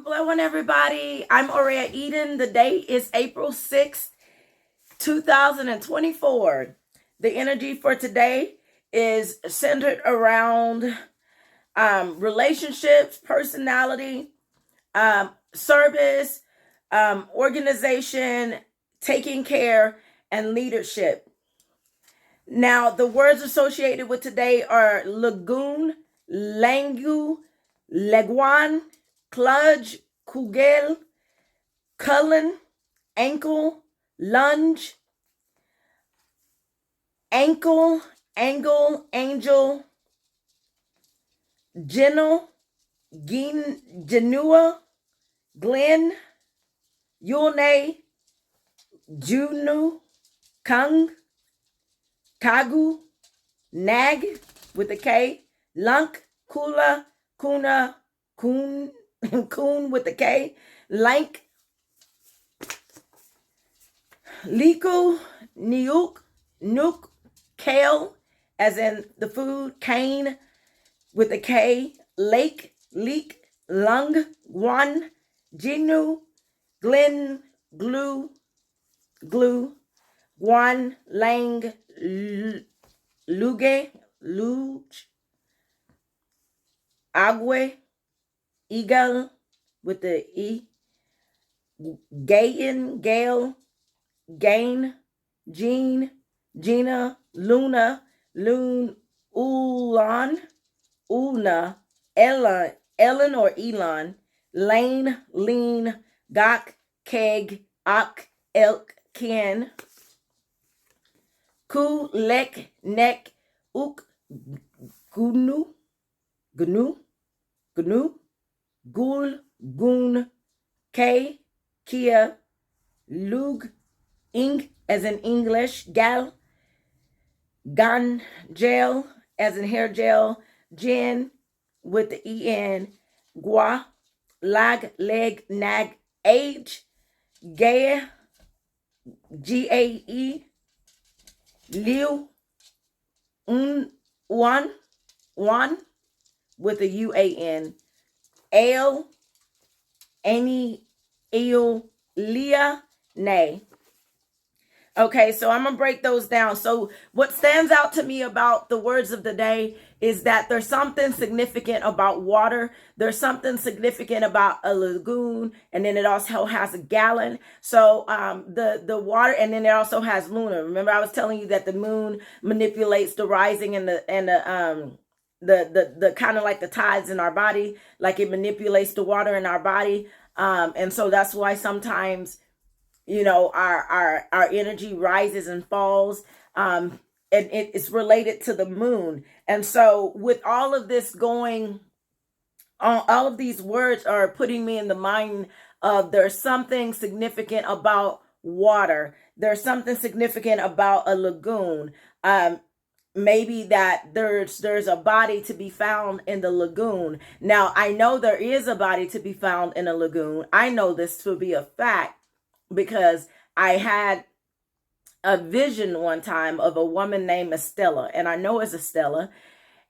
Hello, everybody. I'm Aurea Eden. The date is April 6th, 2024. The energy for today is centered around relationships, personality, service, organization, taking care, and leadership. Now, the words associated with today are lagoon, langu, leguan, kludge, kugel, cullen, ankle, lunge, ankle, angle, angel, gentle, genua, glen, yulne, junu, kung, kagu, nag with a K, lunk, kula, kuna, kun, kun with a K, lank, liku, niuk, nuk, kale, as in the food, cane with a K, lake, leek, lung, guan, genu, glen, glue, glue, guan, lang, luge, luge, agwe, eagle with the E, gain, gale, gain, Jean, Gina, Luna, Loon, Ulan, Una, Ellen or Elon, Lane, Lean, Gok, Keg, Ak, Elk, Ken, Ku, Lek, Neck, Uk, Gunu, Gnu, Gnu, Gul, Goon, K, Kia, Lug, Ing, as in English, Gal, Gan, Gel, as in hair gel, Jen, with the EN, Gua, Lag, Leg, Nag, Age, Gae, GAE, Liu, Wan, with a UAN, Ale, Annie, Eel, Leah, Nay. Okay, so I'm going to break those down. So what stands out to me about the words of the day is that there's something significant about water. There's something significant about a lagoon, and then it also has a gallon. So the water, and then it also has lunar. Remember, I was telling you that the moon manipulates the rising and the kind of like the tides in our body, like it manipulates the water in our body. And so that's why sometimes our energy rises and falls, and it's related to the moon. And so with all of this going on, all of these words are putting me in the mind of there's something significant about water. There's something significant about a lagoon. Maybe that there's a body to be found in the lagoon. Now, I know there is a body to be found in a lagoon. I know this to be a fact, because I had a vision one time of a woman named Estella, and I know it's Estella,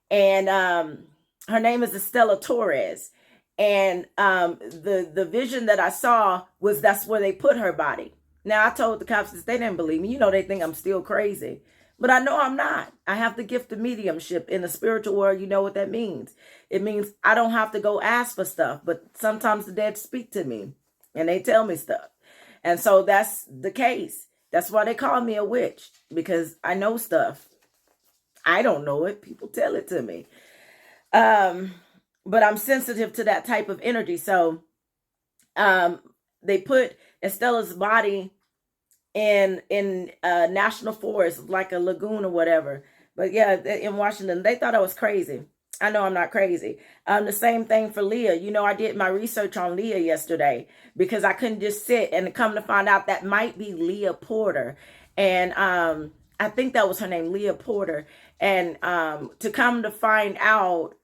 and her name is Estella Torres. And the vision that I saw was that's where they put her body. Now, I told the cops that they didn't believe me. They think I'm still crazy. But I know I'm not. I have the gift of mediumship. In the spiritual world, you know what that means. It means I don't have to go ask for stuff, but sometimes the dead speak to me, and they tell me stuff. And so that's the case. That's why they call me a witch, because I know stuff. I don't know it. People tell it to me. But I'm sensitive to that type of energy. So they put Estella's body in national forest, like a lagoon or whatever. But yeah, in Washington, they thought I was crazy. I know I'm not crazy. The same thing for Leah. I did my research on Leah yesterday, because I couldn't just sit, and come to find out that might be Leah Porter. And I think that was her name, Leah Porter. And to come to find out,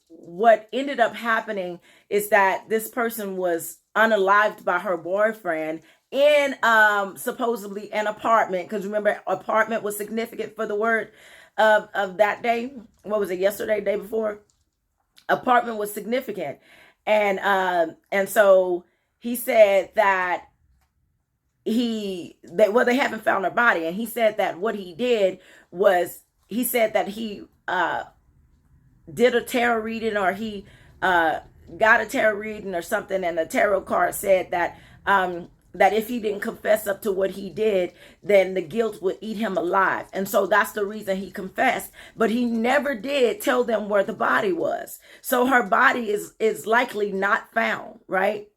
what ended up happening is that this person was unalived by her boyfriend in supposedly an apartment. Because remember, apartment was significant for the word of that day. What was it, yesterday, day before? Apartment was significant. And so he said that they haven't found her body, and he said that what he did was, he said that he did a tarot reading, or he got a tarot reading or something, and the tarot card said that that if he didn't confess up to what he did, then the guilt would eat him alive. And so that's the reason he confessed, but he never did tell them where the body was. So her body is likely not found, right?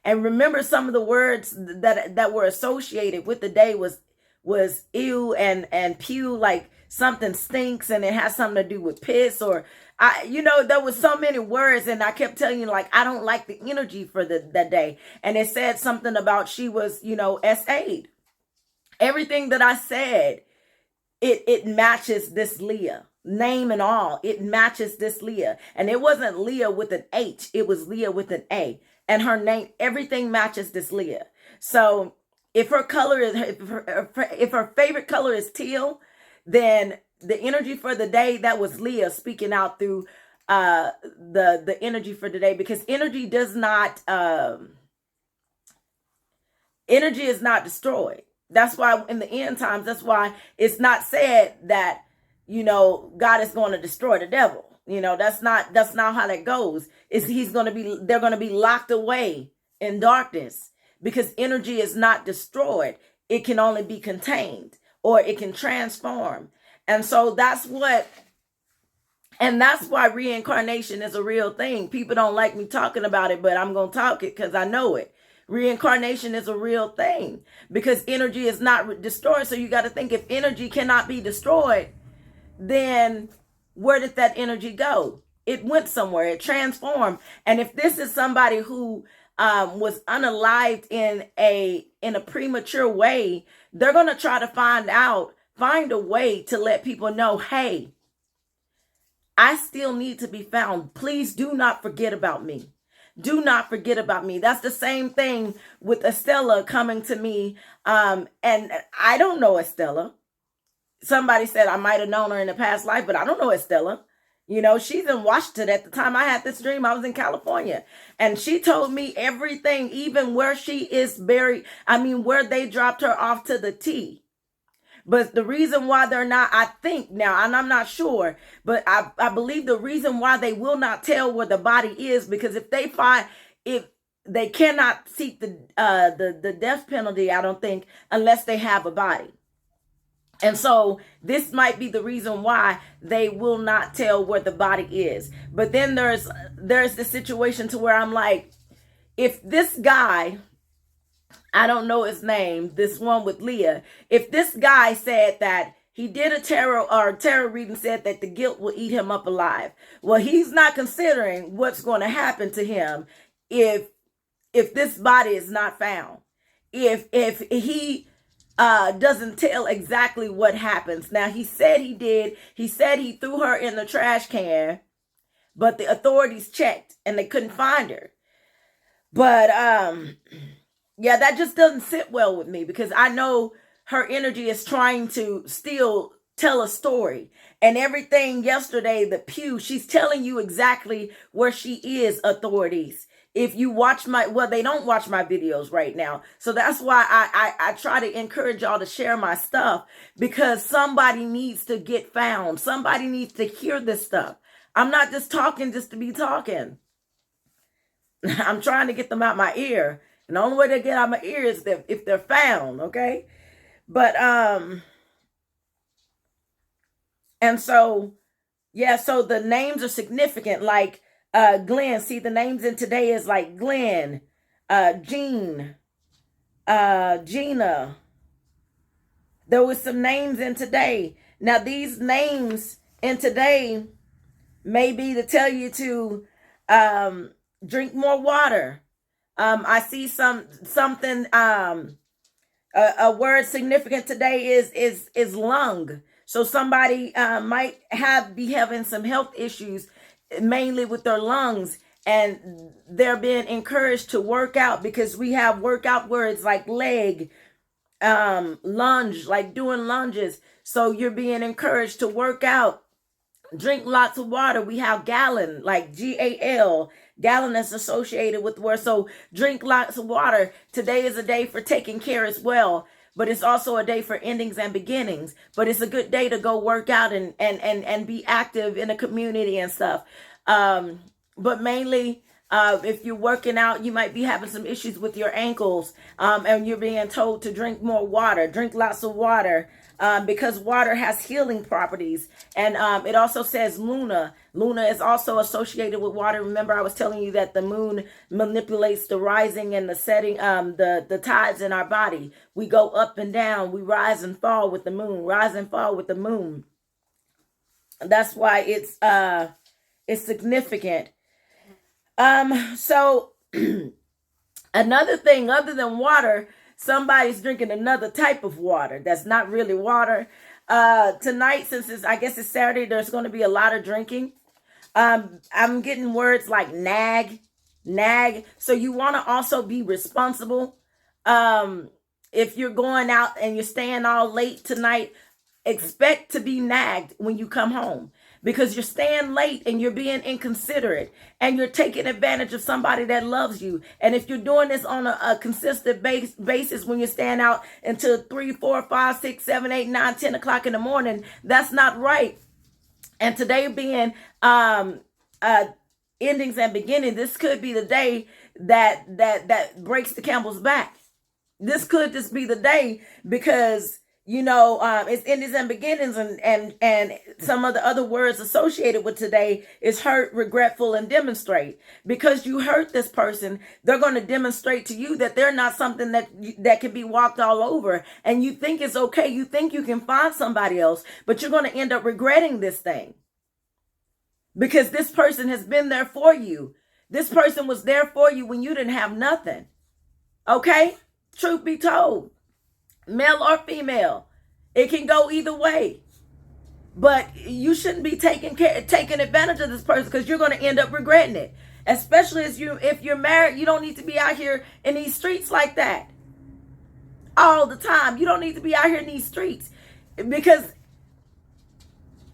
And remember, some of the words that were associated with the day was ew and pew, like something stinks, and it has something to do with piss, or there was so many words, and I kept telling you, like, I don't like the energy for that day. And it said something about she was, SA'd. Everything that I said, it matches this Leah. Name and all, it matches this Leah. And it wasn't Leah with an H, it was Leah with an A. And her name, everything matches this Leah. So if her color is, if her favorite color is teal, then the energy for the day, that was Leah speaking out through the energy for the day, because energy does not, energy is not destroyed. That's why in the end times, that's why it's not said that, God is going to destroy the devil. That's not how that goes. They're going to be locked away in darkness, because energy is not destroyed. It can only be contained, or it can transform. And so that's why reincarnation is a real thing. People don't like me talking about it, but I'm going to talk it because I know it. Reincarnation is a real thing, because energy is not destroyed. So you got to think, if energy cannot be destroyed, then where did that energy go? It went somewhere. It transformed. And if this is somebody who was unalived in a premature way, they're going to try to find a way to let people know, hey, I still need to be found. Please do not forget about me. Do not forget about me. That's the same thing with Estella coming to me. And I don't know Estella. Somebody said I might have known her in a past life, but I don't know Estella. She's in Washington. At the time I had this dream, I was in California. And she told me everything, even where she is buried. Where they dropped her off to the T. But the reason why they're not, I think now, and I'm not sure, but I believe the reason why they will not tell where the body is, because if they cannot seek the death penalty, I don't think, unless they have a body. And so this might be the reason why they will not tell where the body is. But then there's the situation to where I'm like, if this guy, I don't know his name, this one with Leah, if this guy said that he did a tarot reading, said that the guilt will eat him up alive, well, he's not considering what's going to happen to him if this body is not found. If he doesn't tell exactly what happens. Now, he said he did. He said he threw her in the trash can, but the authorities checked and they couldn't find her. But yeah, that just doesn't sit well with me, because I know her energy is trying to still tell a story. And everything yesterday, the pew, she's telling you exactly where she is, authorities. If you watch they don't watch my videos right now. So that's why I try to encourage y'all to share my stuff, because somebody needs to get found. Somebody needs to hear this stuff. I'm not just talking just to be talking. I'm trying to get them out my ear. And the only way to get out my ear is if they're found, okay? But, and so, yeah, so the names are significant, like, Glenn. See, the names in today is like Glenn, Jean, Gina. There was some names in today. Now, these names in today may be to tell you to drink more water. I see something. A word significant today is lung. So somebody might be having some health issues, mainly with their lungs, and they're being encouraged to work out, because we have workout words like leg, lunge, like doing lunges. So you're being encouraged to work out Drink lots of water. We have gallon, like GAL. Gallon is associated with the word. So drink lots of water. Today is a day for taking care as well. But it's also a day for endings and beginnings. But it's a good day to go work out and be active in the community and stuff. But mainly, if you're working out, you might be having some issues with your ankles, and you're being told to drink more water. Drink lots of water. Because water has healing properties. And it also says Luna. Luna is also associated with water. Remember, I was telling you that the moon manipulates the rising and the setting, the tides in our body. We go up and down. We rise and fall with the moon. Rise and fall with the moon. That's why it's significant. So another thing other than water, somebody's drinking another type of water that's not really water. Tonight, since I guess it's Saturday, there's going to be a lot of drinking. I'm getting words like nag. So you want to also be responsible. If you're going out and you're staying all late tonight, expect to be nagged when you come home. Because you're staying late and you're being inconsiderate and you're taking advantage of somebody that loves you. And if you're doing this on a consistent basis when you're staying out until 3, 4, 5, 6, 7, 8, 9, 10 o'clock in the morning, that's not right. And today being endings and beginnings, this could be the day that breaks the camel's back. This could just be the day because it's endings and beginnings, and some of the other words associated with today is hurt, regretful, and demonstrate. Because you hurt this person, they're going to demonstrate to you that they're not something that can be walked all over. And you think it's okay. You think you can find somebody else, but you're going to end up regretting this thing. Because this person has been there for you. This person was there for you when you didn't have nothing. Okay? Truth be told. Male or female, it can go either way. But you shouldn't be taking advantage of this person because you're going to end up regretting it. Especially if you're married, you don't need to be out here in these streets like that all the time. You don't need to be out here in these streets because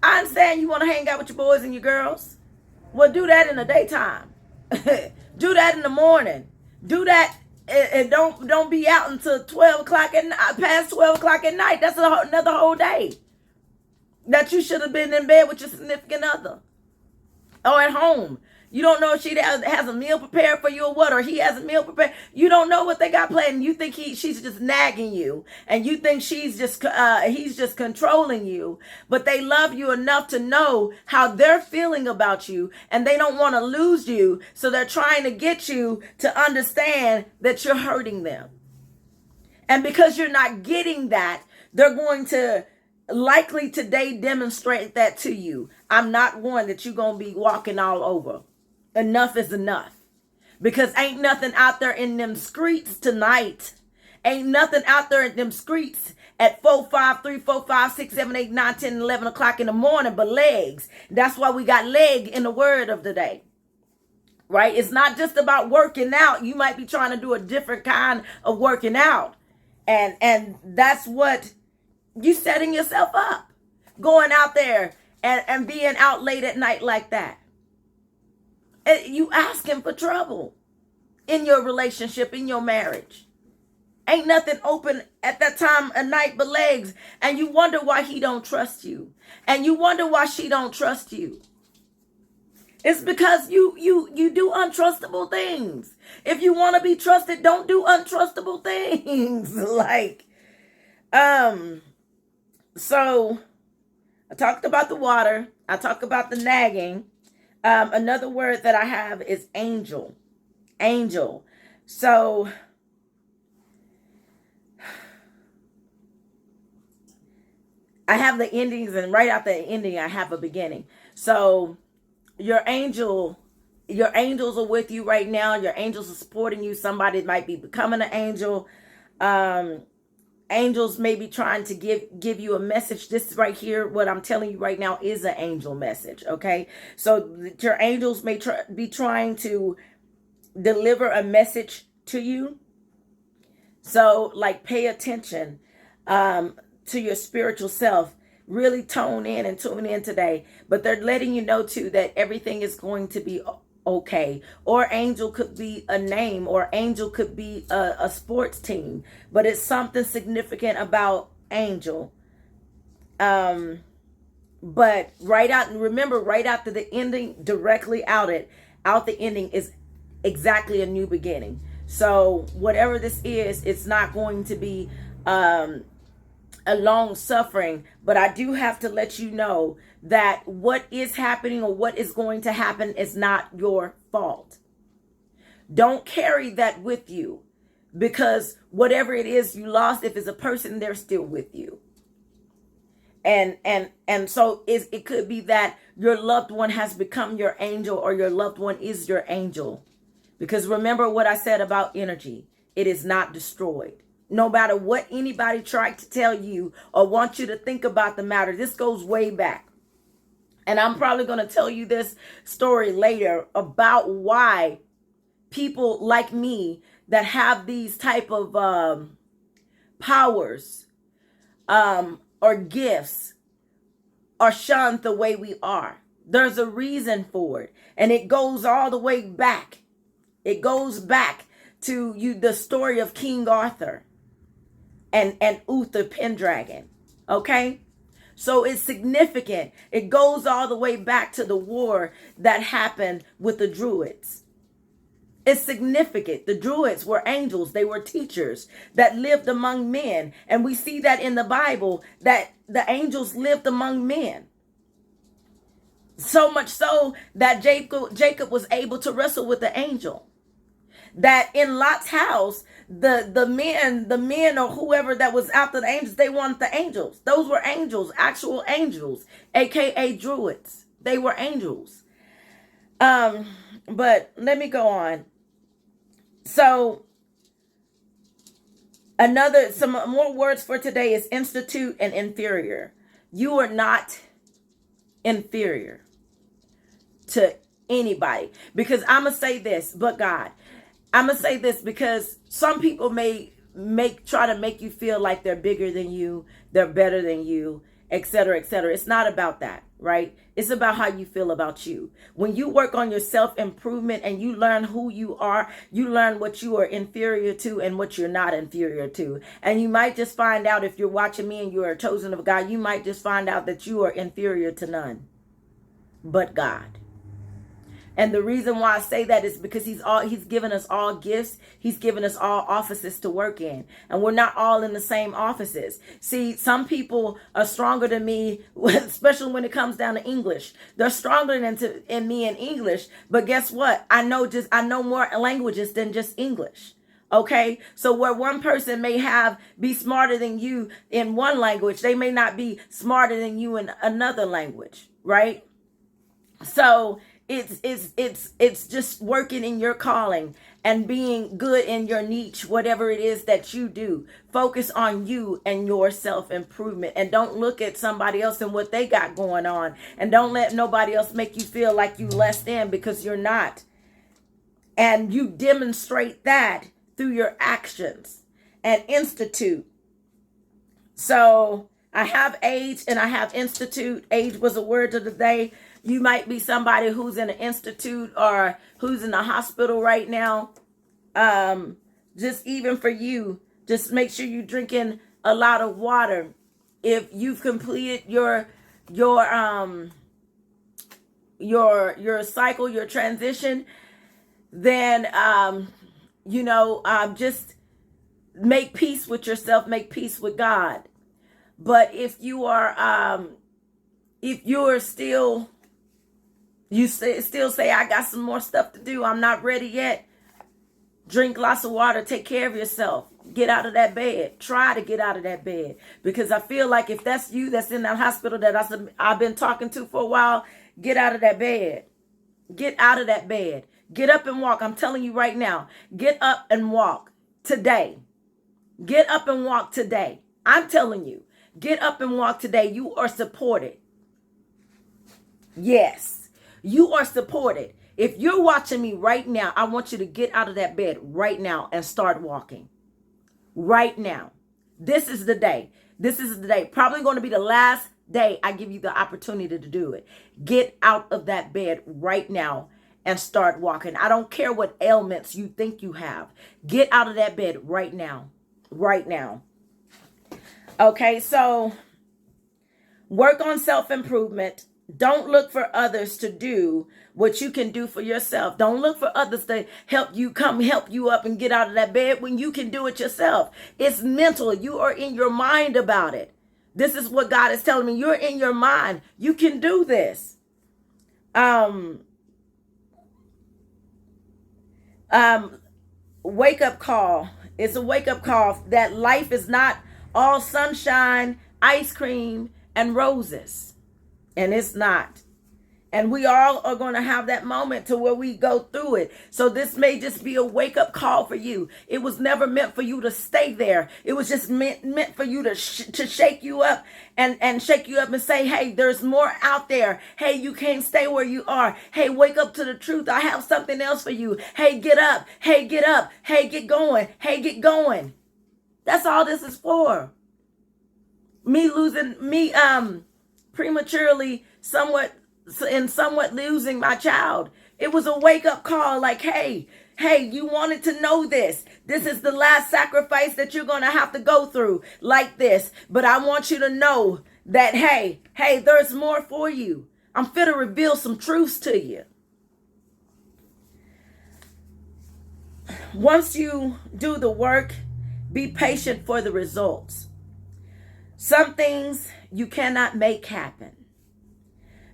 I understand you want to hang out with your boys and your girls. Well, do that in the daytime. Do that in the morning. Do that. And don't be out until 12 o'clock past 12 o'clock at night. That's another whole day that you should have been in bed with your significant other or at home. You don't know if she has a meal prepared for you or what, or he has a meal prepared. You don't know what they got planned. You think she's just nagging you, and you think he's just controlling you. But they love you enough to know how they're feeling about you, and they don't want to lose you. So they're trying to get you to understand that you're hurting them. And because you're not getting that, they're going to likely today demonstrate that to you. I'm not one that you're going to be walking all over. Enough is enough. Because ain't nothing out there in them streets tonight. Ain't nothing out there in them streets at 4, 5, 3, 4, 5, 6, 7, 8, 9, 10, 11 o'clock in the morning but legs. That's why we got leg in the word of the day. Right? It's not just about working out. You might be trying to do a different kind of working out. And that's what you setting yourself up. Going out there and being out late at night like that. You asking for trouble in your relationship, in your marriage. Ain't nothing open at that time of night but legs. And you wonder why he don't trust you. And you wonder why she don't trust you. It's because you do untrustable things. If you want to be trusted, don't do untrustable things. So I talked about the water. I talked about the nagging. Another word that I have is angel. Angel. So I have the endings, and right after the ending, I have a beginning. So your angels are with you right now. Your angels are supporting you. Somebody might be becoming an angel. Angels may be trying to give you a message. This right here, what I'm telling you right now, is an angel message. Okay, so your angels may be trying to deliver a message to you. So, pay attention to your spiritual self, really tone in and tune in today. But they're letting you know too that everything is going to be okay. Or angel could be a name, or angel could be a sports team, but it's something significant about angel. But right out, remember, right after the ending, directly out the ending is exactly a new beginning. So whatever this is, it's not going to be a long suffering. But I do have to let you know that what is happening or what is going to happen is not your fault. Don't carry that with you, because whatever it is you lost, if it's a person, they're still with you. And so it could be that your loved one has become your angel, or your loved one is your angel. Because remember what I said about energy. It is not destroyed. No matter what anybody tried to tell you or want you to think about the matter. This goes way back. And I'm probably going to tell you this story later about why people like me that have these type of powers or gifts are shunned the way we are. There's a reason for it. And it goes all the way back. It goes back to the story of King Arthur and Uther Pendragon. Okay? So it's significant. It goes all the way back to the war that happened with the Druids. It's significant. The Druids were angels. They were teachers that lived among men. And we see that in the Bible, that the angels lived among men. So much so that Jacob was able to wrestle with the angel. That in Lot's house, the men or whoever that was after the angels, they wanted the angels. Those were angels, actual angels, aka Druids. They were angels. But let me go on. So some more words for today is institute and inferior. You are not inferior to anybody, because I'm going to say this, but God, I'm going to say this because some people may try to make you feel like they're bigger than you, they're better than you, etc., etc. It's not about that, right? It's about how you feel about you. When you work on your self-improvement and you learn who you are, you learn what you are inferior to and what you're not inferior to. And you might just find out, if you're watching me and you are chosen of God, you might just find out that you are inferior to none but God. And the reason why I say that is because he's given us all gifts. He's given us all offices to work in. And we're not all in the same offices. See, some people are stronger than me, especially when it comes down to English. They're stronger than me in English. But guess what? I know more languages than just English. Okay, so where one person may be smarter than you in one language, they may not be smarter than you in another language, right? So it's just working in your calling and being good in your niche, whatever it is that you do. Focus on you and your self-improvement, and don't look at somebody else and what they got going on, and don't let nobody else make you feel like you less than, because you're not. And you demonstrate that through your actions. And institute. So I have age and I have institute. Age was a word of the day. You might be somebody who's in an institute or who's in a hospital right now. Just even for you, just make sure you're drinking a lot of water. If you've completed your cycle, your transition, then just make peace with yourself, make peace with God. But if you are still say, I got some more stuff to do, I'm not ready yet, drink lots of water, take care of yourself, get out of that bed, try to get out of that bed. Because I feel like if that's you that's in that hospital that I've been talking to for a while, get out of that bed. Get out of that bed. Get up and walk. I'm telling you right now, get up and walk today. Get up and walk today. I'm telling you, get up and walk today. You are supported. Yes, you are supported. If you're watching me right now, I want you to get out of that bed right now and start walking. Right now. This is the day. This is the day. Probably going to be the last day, I give you the opportunity to do it. Get out of that bed right now and start walking. I don't care what ailments you think you have. Get out of that bed right now. Right now. Okay, so work on self-improvement. Don't look for others to do what you can do for yourself. Don't look for others to help you up and get out of that bed when you can do it yourself. It's mental. You are in your mind about it. This is what God is telling me. You're in your mind. You can do this. Wake up call. It's a wake up call that life is not all sunshine, ice cream, and roses. And it's not. And we all are going to have that moment to where we go through it. So this may just be a wake up call for you. It was never meant for you to stay there. It was just meant for you to shake you up and shake you up and say, hey, there's more out there. Hey, you can't stay where you are. Hey, wake up to the truth. I have something else for you. Hey, get up. Hey, get up. Hey, get going. Hey, get going. That's all this is for. Me prematurely somewhat losing my child. It was a wake up call like, hey, you wanted to know this. This is the last sacrifice that you're going to have to go through like this. But I want you to know that, hey, there's more for you. I'm fit to reveal some truths to you. Once you do the work, be patient for the results. Some things you cannot make happen.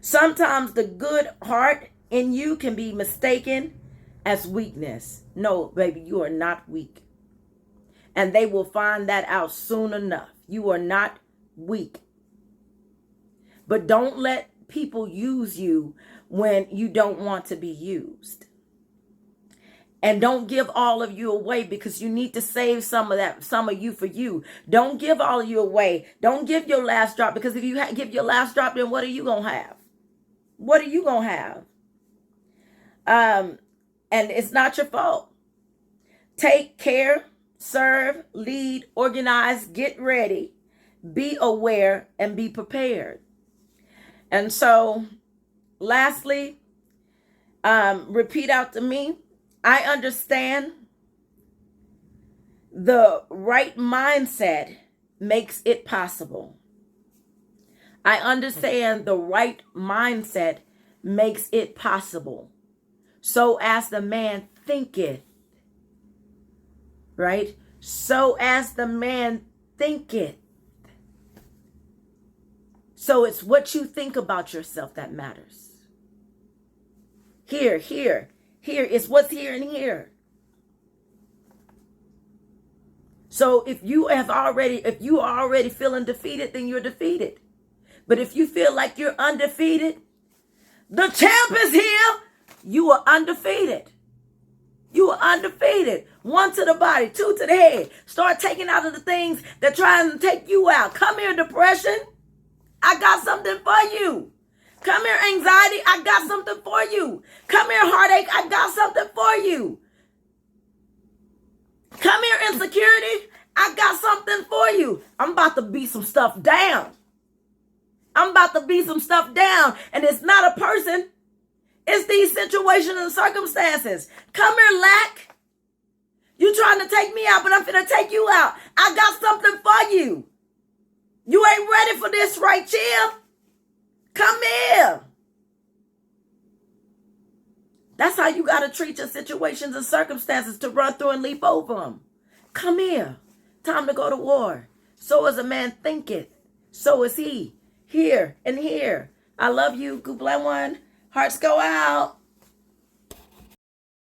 Sometimes the good heart in you can be mistaken as weakness. No, baby, you are not weak. And they will find that out soon enough. You are not weak. But don't let people use you when you don't want to be used. And don't give all of you away, because you need to save some of you for you. Don't give all of you away. Don't give your last drop, because if you give your last drop, then what are you going to have? What are you going to have? And it's not your fault. Take care, serve, lead, organize, get ready, be aware, and be prepared. And so, lastly, repeat out to me. I understand the right mindset makes it possible. I understand the right mindset makes it possible. So as the man thinketh, right? So as the man thinketh. So it's what you think about yourself that matters. Here is what's here and here. So if you are already feeling defeated, then you're defeated. But if you feel like you're undefeated, the champ is here. You are undefeated. You are undefeated. 1 to the body, 2 to the head. Start taking out of the things that trying to take you out. Come here, depression. I got something for you. Come here, anxiety. I got something for you. Come here, heartache. I got something for you. Come here, insecurity. I got something for you. I'm about to beat some stuff down. I'm about to beat some stuff down. And it's not a person. It's these situations and circumstances. Come here, lack. You trying to take me out, but I'm finna take you out. I got something for you. You ain't ready for this right here. Come here. That's how you got to treat your situations and circumstances, to run through and leap over them. Come here. Time to go to war. So as a man thinketh, so is he. Here and here. I love you. Good one. Hearts go out.